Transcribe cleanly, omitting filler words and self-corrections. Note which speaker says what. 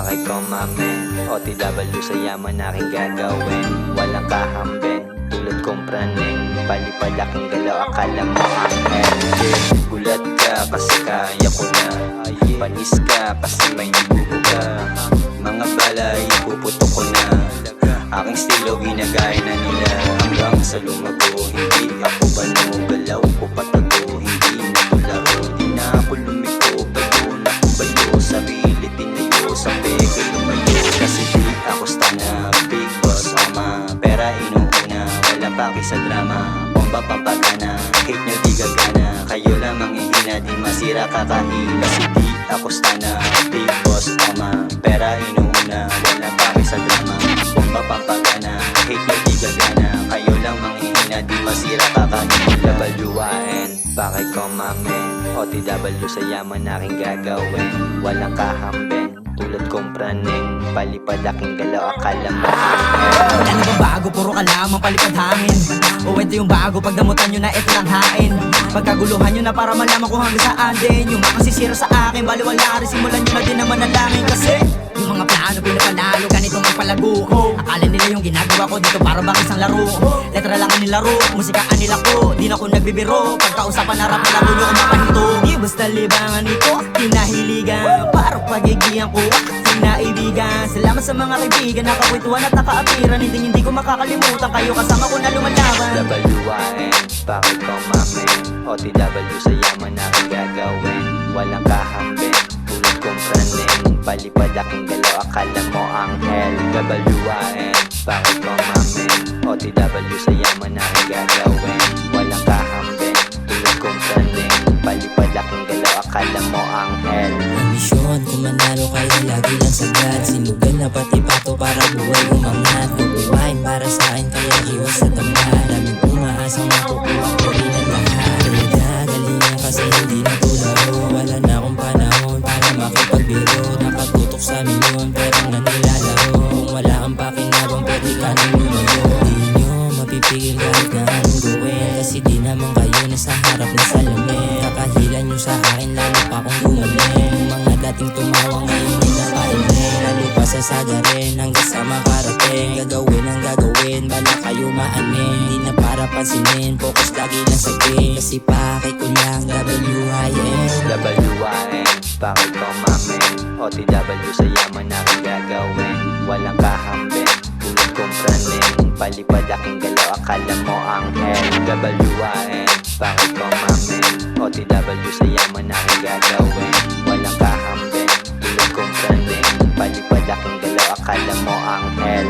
Speaker 1: bakit ko mamen? OTW sa yaman aking gagawin. Walang kahambing, tulad kong praning. Palipad aking galaw, akala mo ang ending. Gulat ka kasi kaya ko na. Panis ka kasi may nabubuga. Mga balay, ipuputok ko na. Aking estilo ginagaya na nila. Hanggang sa lumago, hindi ako banugalaw ko patago. Hindi na ko laro, di na ako lumiko. Bayo na ko bayo, sarili tinayo. Sa pega lumayo, kasi di ako stana. Big boss, ama, pera inuuna. Wala paki sa drama, bomba pampagana. Hate nyo di gagana, kayo lamang ihina. Di masira kakahila, kasi di ako stana. Big boss, ama, pera inuuna. Wala paki sa drama, bomba pampagana. Hate nyo di gagana, kayo lamang ihina. Di masira kakahila. WAN, bakit ko mamen? OTW sa yaman aking gagawin. Walang kahambing, tulad kong praning. Palipad aking galaw, akala mo
Speaker 2: Wala na bang bago, puro ka lamang palipad hangin. O ito yung bago, pagdamutan nyo na ito lang hain. Pagkaguluhan nyo na para malaman kung hanggang saan din. Yung makasisira sa akin, baliwala rin. Simulan nyo na din naman ang langin. Kasi yung mga plano pinapanalo, ganito magpalago. Akala nila yung ginagawa ko dito para bang isang laro. Letra lang ang nilaro, musika ang nilako. Di na ko nagbibiro, pagkausapan harap na laro nyo kumapahinto. Di basta libangan ito, tinahiligan. Parang pagigihan ko, tinaibigan. Salamat sa mga kaibigan, nakakwentuhan at nakaapiran. Hindi ko makakalimutan, kayo kasama ko na lumalaban.
Speaker 1: WAN, bakit ko mamen? OTW sa yaman aking gagawin. Walang kahambing, tulad kong praning. Palipad aking galaw, akala mo ang hell. WAN, bakit ko mamen? OTW sa yaman aking gagawin. Walang kahambing, tulad kong praning. Palipad aking galaw, akala mo ang hell.
Speaker 3: Ambisyon, kung manalo kayo lagi lang sagad. Sinugal na pati pato para buhay umangat. Kukuhain para sa akin kaya iwas sa tamad. Daming umaasang makukuha ko rin ang lahat. Galingan kasi hindi na tularo. Wala na akong panahon para makipagbiro. Nakatutok sa amin yun pero nanilalaro. Kung wala kang pakinabang pwede ka nang lumayo. Di nyo mapipigil kahit na anong gawin. Kasi di naman kayo nasa harap na salamin. Kakahilan nyo sa akin lalo pa kung gumaling. Yung mga dating tumawa ngayon hindi na pailing. Lalo pa sa saga rin hanggang sa makarating. Gagawin ang gagawin, bala kayo maanin. Di na para pansinin, focus lagi lang sa game. Kasi pakay ko lang WIN.
Speaker 1: WAN, bakit ko mamen? OTW sa yaman aking gagawin. Walang kahambing, tulad kong praning. Palipad aking galaw, akala mo ang hell. WAN, bakit ko mamen? OTW sa yaman aking gagawin. Walang kahambing, tulad kong praning. Palipad aking galaw, akala mo ang hell.